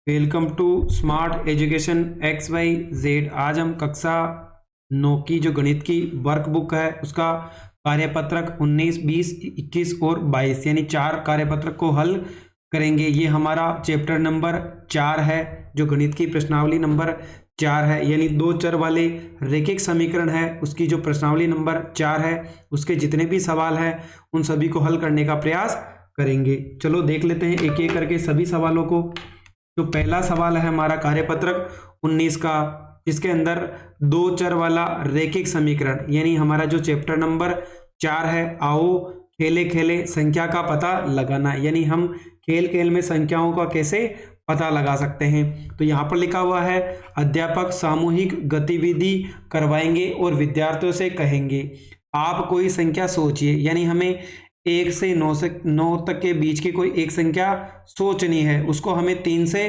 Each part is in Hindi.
Welcome to smart education X Y Z. आज हम कक्षा 9 की जो गणित की वर्कबुक है उसका कार्यपत्रक 19, 20, 21 और 22 यानी 4 कार्यपत्रक को हल करेंगे। ये हमारा चैप्टर नंबर 4 है जो गणित की प्रश्नावली नंबर 4 है, यानी दो चर वाले रैखिक समीकरण है उसकी जो प्रश्नावली नंबर 4 है उसके जितने भी सवाल हैं उन सभी को हल करने का प्रयास करेंगे। चलो देख लेते हैं एक एक करके सभी सवालों को। तो पहला सवाल है हमारा कार्यपत्रक 19 का, जिसके अंदर दो चर वाला रैखिक समीकरण यानी हमारा जो चैप्टर नंबर 4 है, आओ खेले खेले संख्या का पता लगाना, यानी हम खेल खेल में संख्याओं का कैसे पता लगा सकते हैं। तो यहाँ पर लिखा हुआ है अध्यापक सामूहिक गतिविधि करवाएंगे और विद्यार्थियों से कहेंगे आप कोई संख्या सोचिए, यानी हमें 1 से 9 तक के बीच की कोई एक संख्या सोचनी है, उसको हमें 3 से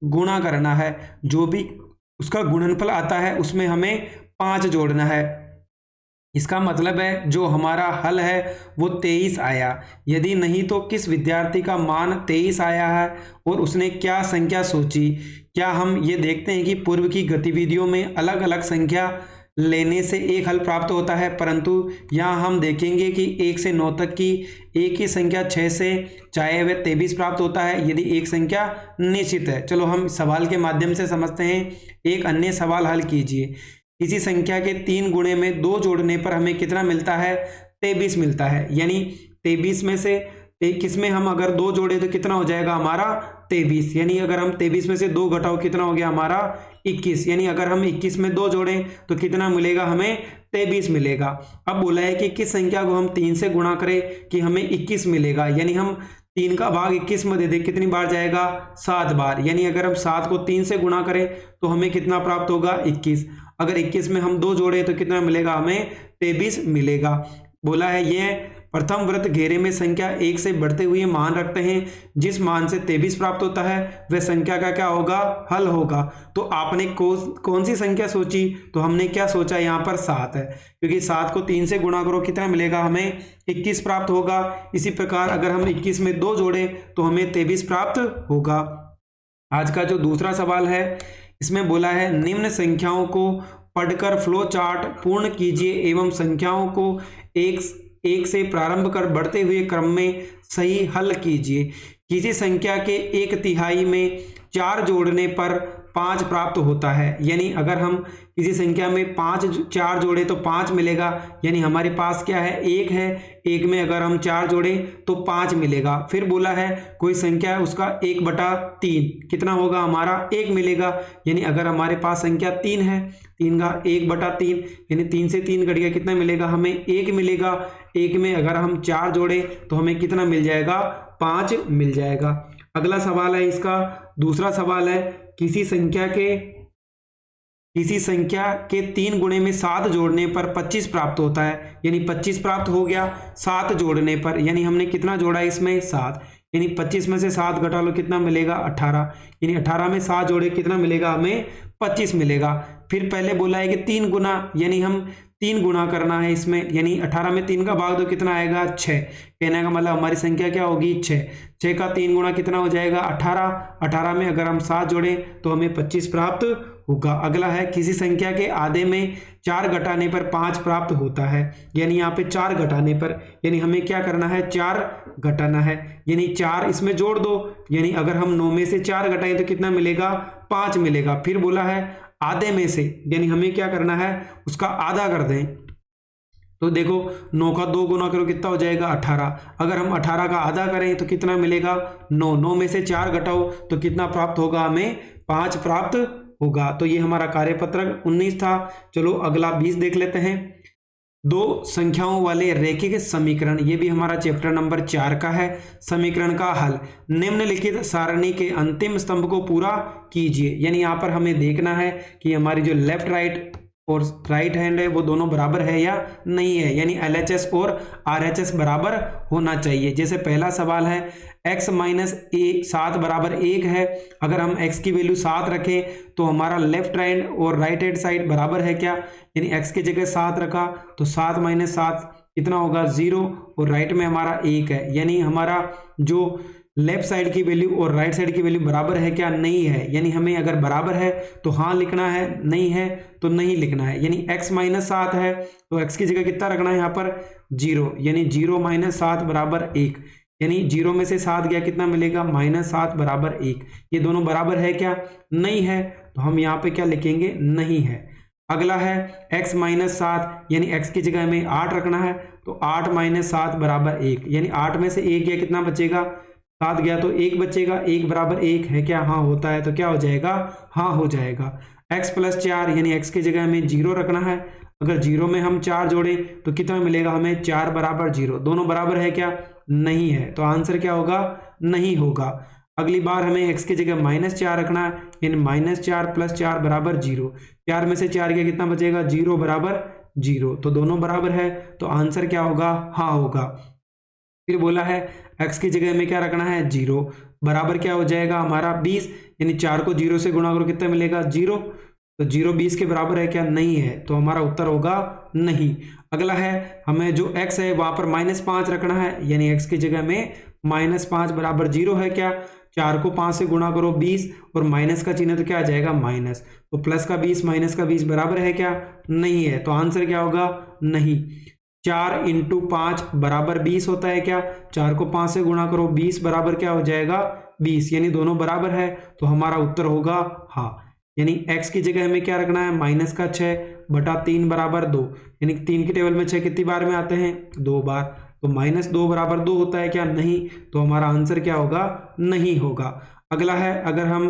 गुणा करना है, जो भी उसका गुणनफल आता है उसमें हमें 5 जोड़ना है। इसका मतलब है जो हमारा हल है वो 23 आया। यदि नहीं तो किस विद्यार्थी का मान 23 आया है और उसने क्या संख्या सोची। क्या हम ये देखते हैं कि पूर्व की गतिविधियों में अलग अलग संख्या लेने से एक हल प्राप्त होता है, परंतु यहाँ हम देखेंगे कि 1 से 9 तक की एक ही संख्या 6 से चाहे वह 23 प्राप्त होता है यदि एक संख्या निश्चित है। चलो हम सवाल के माध्यम से समझते हैं। एक अन्य सवाल हल कीजिए। किसी संख्या के 3 गुणे में 2 जोड़ने पर हमें कितना मिलता है? 23 मिलता है। यानी 23 में से किस में हम अगर 2 जोड़े तो कितना हो जाएगा हमारा 23, यानी अगर हम 23 में से 2 घटाओ कितना हो गया हमारा 21, यानी अगर हम 21 में 2 जोड़ें तो कितना मिलेगा हमें 23 मिलेगा। अब बोला है कि किस संख्या को हम 3 से गुणा करें कि हमें 21 मिलेगा, यानी हम 3 का भाग 21 में दे दें कितनी बार जाएगा 7 बार, यानी अगर हम 7 को 3 से गुणा करें तो हमें कितना प्राप्त होगा 21। अगर 21 में हम 2 जोड़े तो कितना मिलेगा हमें 23 मिलेगा। बोला है यह प्रथम वृत्त घेरे में संख्या 1 से बढ़ते हुए मान रखते हैं, जिस मान से 23 प्राप्त होता है वह संख्या का क्या होगा हल होगा। तो आपने कौन सी संख्या सोची? तो हमने क्या सोचा यहाँ पर 7 है, क्योंकि 7 को 3 से गुणा करो कितना मिलेगा हमें 21 प्राप्त होगा। इसी प्रकार अगर हम 21 में 2 जोड़े तो हमें 23 प्राप्त होगा। आज का जो दूसरा सवाल है इसमें बोला है निम्न संख्याओं को पढ़कर फ्लो चार्ट पूर्ण कीजिए एवं संख्याओं को एक से प्रारंभ कर बढ़ते हुए क्रम में सही हल कीजिए। किसी संख्या के 1/3 में 4 जोड़ने पर 5 प्राप्त होता है, यानी अगर हम किसी संख्या में 4 जोड़े तो 5 मिलेगा, यानी हमारे पास क्या है 1 है, 1 में अगर हम 4 जोड़े तो 5 मिलेगा। फिर बोला है कोई संख्या है उसका 1/3 कितना होगा हमारा 1 मिलेगा, यानी अगर हमारे पास संख्या 3 है 3 का 1/3 यानी 3 से 3 घट गया कितना मिलेगा हमें 1 मिलेगा। 1 में अगर हम 4 जोड़े तो हमें कितना मिल जाएगा 5 मिल जाएगा। अगला सवाल है इसका दूसरा सवाल है किसी संख्या के 3 गुणे में 7 जोड़ने पर 25 प्राप्त होता है, यानी 25 प्राप्त हो गया 7 जोड़ने पर, यानी हमने कितना जोड़ा इसमें 7, यानी 25 में से 7 घटा लो कितना मिलेगा 18, यानी 18 में 7 जोड़े कितना मिलेगा हमें 25 मिलेगा। फिर पहले बोला है कि 3 गुना, यानी हम 3 गुना करना है इसमें, यानी 18 में 3 का भाग दो कितना आएगा 6, कहने का मतलब हमारी संख्या क्या होगी 6 का 3 गुना कितना हो जाएगा 18 में अगर हम 7 जोड़े तो हमें 25 प्राप्त होगा। अगला है किसी संख्या के आधे में 4 घटाने पर 5 प्राप्त होता है, यानी यहाँ पे 4 घटाने पर, यानी हमें क्या करना है 4 घटाना है, यानी 4 इसमें जोड़ दो, यानी अगर हम 9 में से 4 घटाएं तो कितना मिलेगा 5 मिलेगा। फिर बोला है आधे में से, यानी हमें क्या करना है उसका आधा कर दें। तो देखो 9 का 2 गुना करो कितना हो जाएगा 18, अगर हम 18 का आधा करें तो कितना मिलेगा 9 में से 4 घटाओ तो कितना प्राप्त होगा हमें 5 प्राप्त होगा। तो ये हमारा कार्यपत्रक 19 था। चलो अगला 20 देख लेते हैं। दो संख्याओं वाले रैखिक समीकरण, ये भी हमारा चैप्टर नंबर 4 का है। समीकरण का हल निम्नलिखित सारणी के अंतिम स्तंभ को पूरा कीजिए, यानी यहाँ पर हमें देखना है कि हमारी जो लेफ्ट राइट और राइट हैंड है वो दोनों बराबर है या नहीं है, यानी LHS और RHS बराबर होना चाहिए। जैसे पहला सवाल है x माइनस 7 बराबर 1 है, अगर हम x की वैल्यू 7 रखें तो हमारा लेफ्ट हैंड और राइट हैंड साइड बराबर है क्या, यानी x की जगह 7 रखा तो 7 माइनस 7 कितना होगा 0 और राइट में हमारा 1 है, यानी हमारा जो लेफ्ट साइड की वैल्यू और राइट साइड की वैल्यू बराबर है क्या, नहीं है, यानी हमें अगर बराबर है तो हाँ लिखना है, नहीं है तो नहीं लिखना है। यानी x माइनस 7 है तो x की जगह कितना रखना है यहाँ पर 0, यानी 0 माइनस 7 बराबर 1, यानी 0 में से 7 गया कितना मिलेगा -7 बराबर 1। ये दोनों बराबर है क्या, नहीं है, तो हम यहाँ पे क्या लिखेंगे, नहीं है। अगला है x माइनस 7, यानी x की जगह हमें 8 रखना है, तो 8 माइनस 7 बराबर 1, यानी 8 में से 1 गया कितना बचेगा, 7 गया तो 1 बचेगा, 1 बराबर 1 है क्या, हाँ होता है, तो क्या हो जाएगा, हाँ हो जाएगा। x प्लस 4, यानी x की जगह हमें 0 रखना है, अगर 0 में हम 4 जोड़ें तो कितना मिलेगा हमें, 4 बराबर 0, दोनों बराबर है क्या, नहीं है, तो आंसर क्या होगा, नहीं होगा। अगली बार हमें x की जगह -4 रखना है, यानी -4 प्लस 4 बराबर 0, 4 में से 4 गया कितना बचेगा, 0 बराबर 0, तो दोनों बराबर है, तो आंसर क्या होगा, हाँ होगा। फिर बोला है x की जगह में क्या रखना है, 0, बराबर क्या हो जाएगा हमारा 20, यानी 4 को 0 से गुणा करो कितना मिलेगा, 0, तो 0 20 के बराबर है क्या, नहीं है, तो हमारा उत्तर होगा नहीं। अगला है हमें जो x है वहां पर -5 रखना है, यानी x की जगह में -5 बराबर 0 है क्या, 4 को 5 से गुणा करो 20 और माइनस का चिन्ह तो क्या आ जाएगा माइनस, तो प्लस का 20 माइनस का 20 बराबर है क्या, नहीं है, तो आंसर क्या होगा, नहीं। 4 × 5 बराबर 20 होता है क्या, 4 को 5 से गुणा करो 20 बराबर क्या हो जाएगा 20, यानी दोनों बराबर है, तो हमारा उत्तर होगा हाँ। यानी x की जगह हमें क्या रखना है, माइनस का 6/3 बराबर 2, यानी 3 की टेबल में 6 कितनी बार में आते हैं, 2 बार, तो -2 बराबर 2 होता है क्या, नहीं, तो हमारा आंसर क्या होगा, नहीं होगा। अगला है अगर हम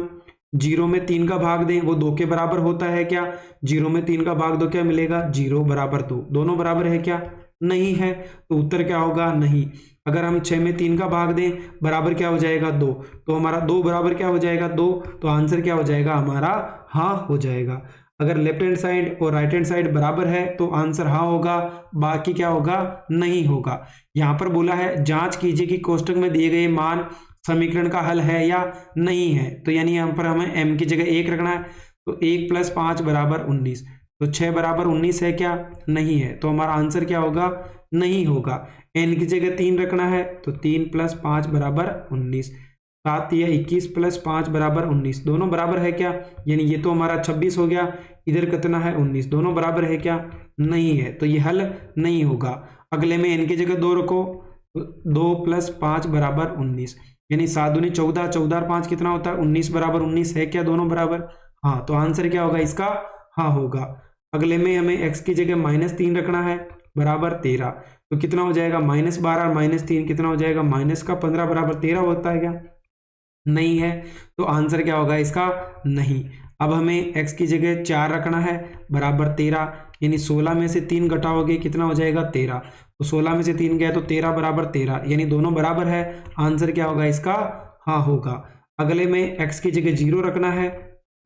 0 में 3 का भाग दें वो 2 के बराबर होता है क्या, 0 में 3 का भाग दो क्या मिलेगा, 0 बराबर 2, दोनों बराबर है क्या, नहीं है, तो उत्तर क्या होगा, नहीं। अगर हम 6 में 3 का भाग दें बराबर क्या हो जाएगा 2, तो हमारा 2 बराबर क्या हो जाएगा 2, तो आंसर क्या हो जाएगा हमारा हाँ हो जाएगा। अगर लेफ्ट हैंड साइड और राइट हैंड साइड बराबर है तो आंसर हाँ होगा, बाकी क्या होगा, नहीं होगा। यहाँ पर बोला है जांच कीजिए कि कोष्टक में दिए गए मान समीकरण का हल है या नहीं है, तो यानी यहाँ पर हमें m की जगह 1 रखना है, तो 1 + 5 बराबर 19, तो 6 बराबर 19 है क्या, नहीं है, तो हमारा आंसर क्या होगा, नहीं होगा। n की जगह 3 रखना है, तो 3 + 5 बराबर 19, 7 या 21 + 5 बराबर 19, दोनों बराबर है क्या, यानी ये तो हमारा 26 हो गया, इधर कितना है 19, दोनों बराबर है क्या, नहीं है, तो ये हल नहीं होगा। अगले में n की जगह 2 रखो, 2 + 5 बराबर 19, यानी 7 दूनी 14, 14 और 5 कितना होता है 19 बराबर 19 है क्या, दोनों बराबर, हाँ, तो आंसर क्या होगा इसका, हाँ होगा। अगले में हमें x की जगह -3 रखना है बराबर 13, तो कितना हो जाएगा -12 और -3 कितना हो जाएगा -15 बराबर 13 होता है क्या, नहीं है, तो आंसर क्या होगा इसका, नहीं। अब हमें x की जगह 4 रखना है बराबर 13, यानी 16 में से 3 घटाओगे कितना हो जाएगा 13, तो 16 में से 3 गया तो 13 बराबर 13, यानी दोनों बराबर है, आंसर क्या होगा इसका, हाँ होगा। अगले में x की जगह 0 रखना है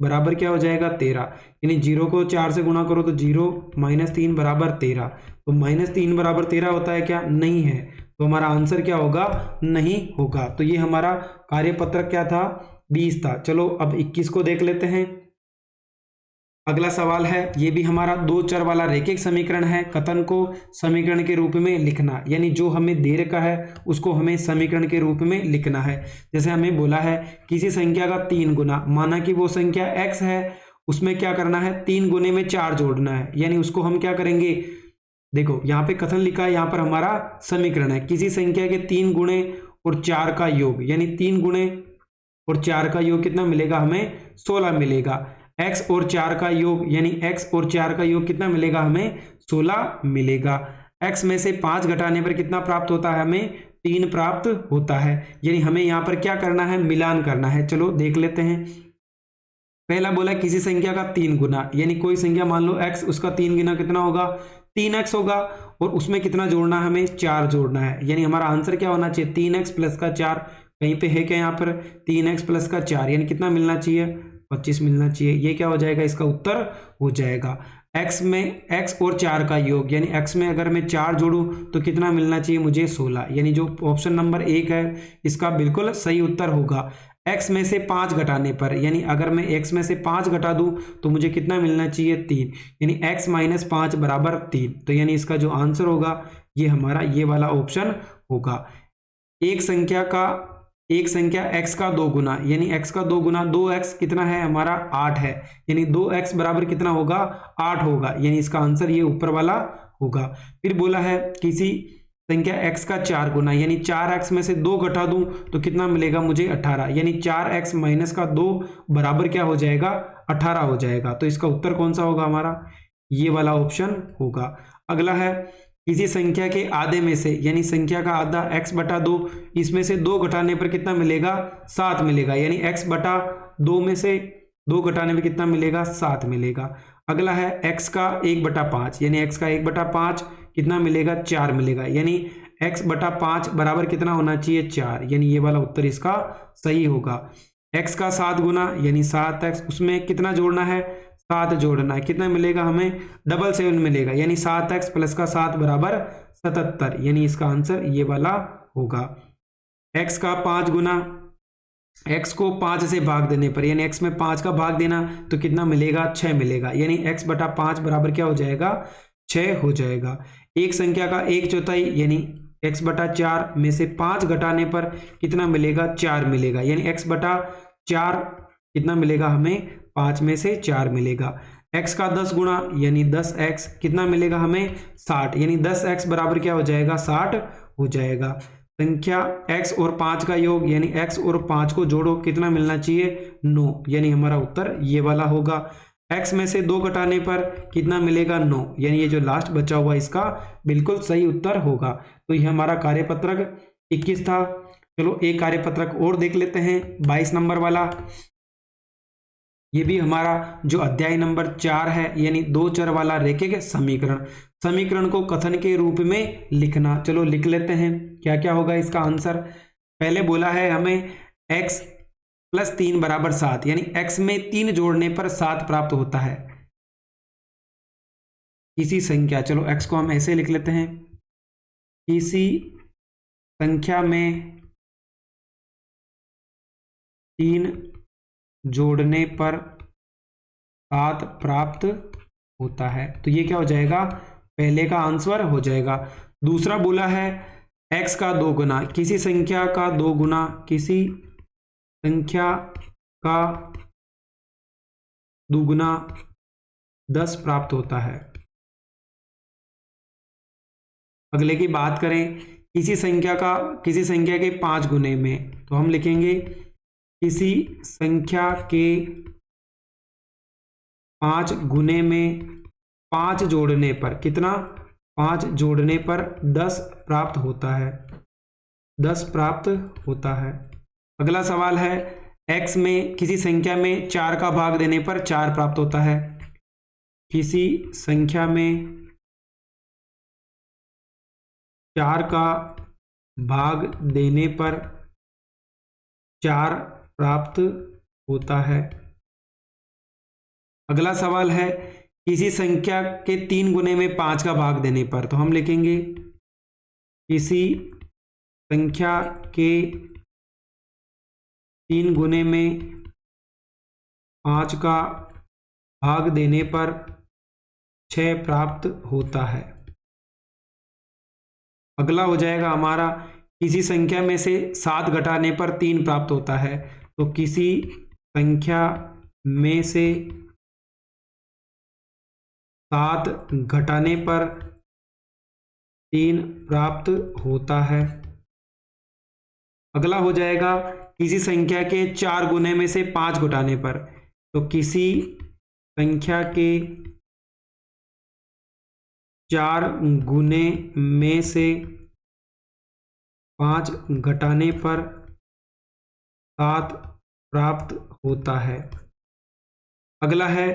बराबर क्या हो जाएगा 13, यानी 0 को 4 से गुणा करो तो 0 - 3 बराबर 13, तो -3 बराबर 13 होता है क्या, नहीं है, तो हमारा आंसर क्या होगा, नहीं होगा। तो ये हमारा कार्यपत्रक क्या था, 20 था। चलो अब 21 को देख लेते हैं। अगला सवाल है, ये भी हमारा 2 चर वाला रैखिक समीकरण है। कथन को समीकरण के रूप में लिखना, यानी जो हमें दे रखा है उसको हमें समीकरण के रूप में लिखना है। जैसे हमें बोला है किसी संख्या का 3 गुना, माना कि वो संख्या x है, उसमें क्या करना है 3 गुने में 4 जोड़ना है, यानी उसको हम क्या करेंगे, देखो यहाँ पे कथन लिखा है, यहाँ पर हमारा समीकरण है किसी संख्या के 3 गुणे और 4 का योग, यानी 3 गुणे और 4 का योग कितना मिलेगा हमें 16 मिलेगा। x और 4 का योग, यानी x और 4 का योग कितना मिलेगा हमें 16 मिलेगा। x में से 5 घटाने पर कितना प्राप्त होता है हमें 3 प्राप्त होता है, यानी हमें यहाँ पर क्या करना है मिलान करना है। चलो देख लेते हैं। पहला बोला किसी संख्या का 3 गुना, यानी कोई संख्या मान लो x, उसका 3 गुना कितना होगा 3x होगा, और उसमें कितना जोड़ना है हमें 4 जोड़ना है, यानी हमारा आंसर क्या होना चाहिए 3x + का 4, कहीं पे है क्या यहाँ पर 3x + का 4, यानी कितना मिलना चाहिए 25 मिलना चाहिए। ये क्या हो जाएगा इसका उत्तर हो जाएगा। x में x और 4 का योग, यानी x में अगर मैं 4 जोड़ूं तो कितना मिलना चाहिए मुझे 16, यानी जो ऑप्शन नंबर 1 है इसका बिल्कुल सही उत्तर होगा। x में से 5 घटाने पर, यानी अगर मैं x में से 5 घटा दूं तो मुझे कितना मिलना चाहिए 3, यानी x - 5 बराबर 3, तो यानी इसका जो आंसर होगा ये हमारा ये वाला ऑप्शन होगा। एक संख्या का एक संख्या x का 2 गुना, यानी x का 2 गुना 2x कितना है हमारा 8 है, यानी 2x बराबर कितना होगा 8 होगा, यानी इसका आंसर ये ऊपर वाला होगा। फिर बोला है किसी संख्या x का 4 गुना, यानी 4x में से 2 घटा दूं तो कितना मिलेगा मुझे 18, यानी 4x माइनस का 2 बराबर क्या हो जाएगा 18 हो जाएगा। तो इसका उत्तर कौन सा होगा हमारा, ये वाला ऑप्शन होगा। अगला है किसी संख्या के आधे में से, यानी संख्या का आधा x बटा 2, इसमें से 2 घटाने पर कितना मिलेगा 7 मिलेगा, यानी x बटा 2 में से 2 घटाने पर कितना मिलेगा 7 मिलेगा। अगला है x का 1/5, यानी x का 1/5 कितना मिलेगा 4 मिलेगा, यानी x बटा 5 बराबर कितना होना चाहिए 4, यानी ये वाला उत्तर इसका सही होगा। x का 7 गुना, यानी 7x, उसमें कितना जोड़ना है 7 जोड़ना है, कितना मिलेगा हमें 777 मिलेगा, यानी 7x प्लस का 7 बराबर 77, यानी इसका आंसर ये वाला होगा। x का 5 गुना, x को 5 से भाग देने पर, यानी x में 5 का भाग देना तो कितना मिलेगा 6 मिलेगा, यानी x बटा 5 बराबर क्या हो जाएगा 6 हो जाएगा। एक संख्या का 1/4, यानी x बटा 4 में से 5 घटाने पर कितना मिलेगा 4 मिलेगा, यानी x बटा 4 कितना मिलेगा हमें 5 में से 4 मिलेगा। x का 10 गुना, यानी 10x कितना मिलेगा हमें 60, यानी 10x बराबर क्या हो जाएगा 60 हो जाएगा। संख्या x और 5 का योग, यानी x और 5 को जोड़ो कितना मिलना चाहिए 9, यानी हमारा उत्तर ये वाला होगा। x में से 2 घटाने पर कितना मिलेगा 9, यानी ये जो लास्ट बचा हुआ इसका बिल्कुल सही उत्तर होगा। तो ये हमारा कार्यपत्रक 21 था। चलो एक कार्यपत्रक और देख लेते हैं 22 नंबर वाला। ये भी हमारा जो अध्याय नंबर 4 है, यानी 2 चर वाला रैखिक समीकरण, समीकरण को कथन के रूप में लिखना। चलो लिख लेते हैं क्या क्या होगा इसका आंसर। पहले बोला है हमें x + 3 = 7, यानी x में 3 जोड़ने पर 7 प्राप्त होता है। किसी संख्या, चलो x को हम ऐसे लिख लेते हैं, किसी संख्या में 3 जोड़ने पर 7 प्राप्त होता है। तो ये क्या हो जाएगा पहले का आंसर हो जाएगा। दूसरा बोला है x का 2 गुना, किसी संख्या का 2 गुना, किसी संख्या का 2 गुना 10 प्राप्त होता है। अगले की बात करें किसी संख्या के 5 गुने में, तो हम लिखेंगे किसी संख्या के 5 गुने में 5 जोड़ने पर कितना 5 जोड़ने पर 10 प्राप्त होता है, 10 प्राप्त होता है। अगला सवाल है x में किसी संख्या में 4 का भाग देने पर 4 प्राप्त होता है। किसी संख्या में 4 का भाग देने पर 4 प्राप्त होता है। अगला सवाल है किसी संख्या के 3 गुने में 5 का भाग देने पर, तो हम लिखेंगे किसी संख्या के 3 गुने में 5 का भाग देने पर 6 प्राप्त होता है। अगला हो जाएगा हमारा किसी संख्या में से 7 घटाने पर 3 प्राप्त होता है। तो किसी संख्या में से 7 घटाने पर 3 प्राप्त होता है। अगला हो जाएगा किसी संख्या के 4 गुने में से 5 घटाने पर, तो किसी संख्या के 4 गुने में से 5 घटाने पर 7 प्राप्त होता है। अगला है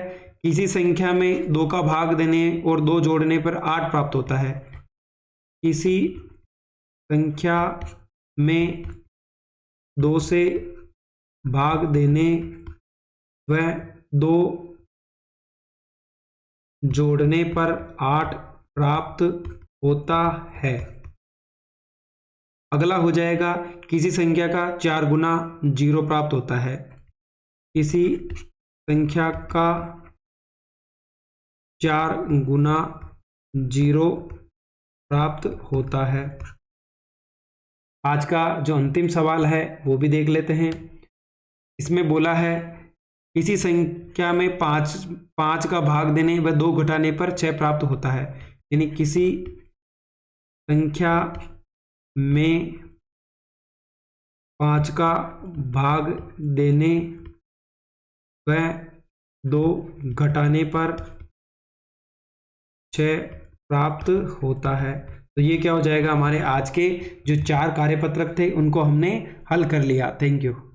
किसी संख्या में 2 का भाग देने और 2 जोड़ने पर 8 प्राप्त होता है। किसी संख्या में 2 से भाग देने व 2 जोड़ने पर 8 प्राप्त होता है। अगला हो जाएगा किसी संख्या का 4 गुना 0 प्राप्त होता है। किसी संख्या का 4 गुना 0 प्राप्त होता है। आज का जो अंतिम सवाल है वो भी देख लेते हैं। इसमें बोला है किसी संख्या में पाँच का भाग देने व 2 घटाने पर 6 प्राप्त होता है। यानी किसी संख्या में 5 का भाग देने व 2 घटाने पर 6 प्राप्त होता है। तो ये क्या हो जाएगा, हमारे आज के जो 4 कार्यपत्रक थे उनको हमने हल कर लिया। Thank you.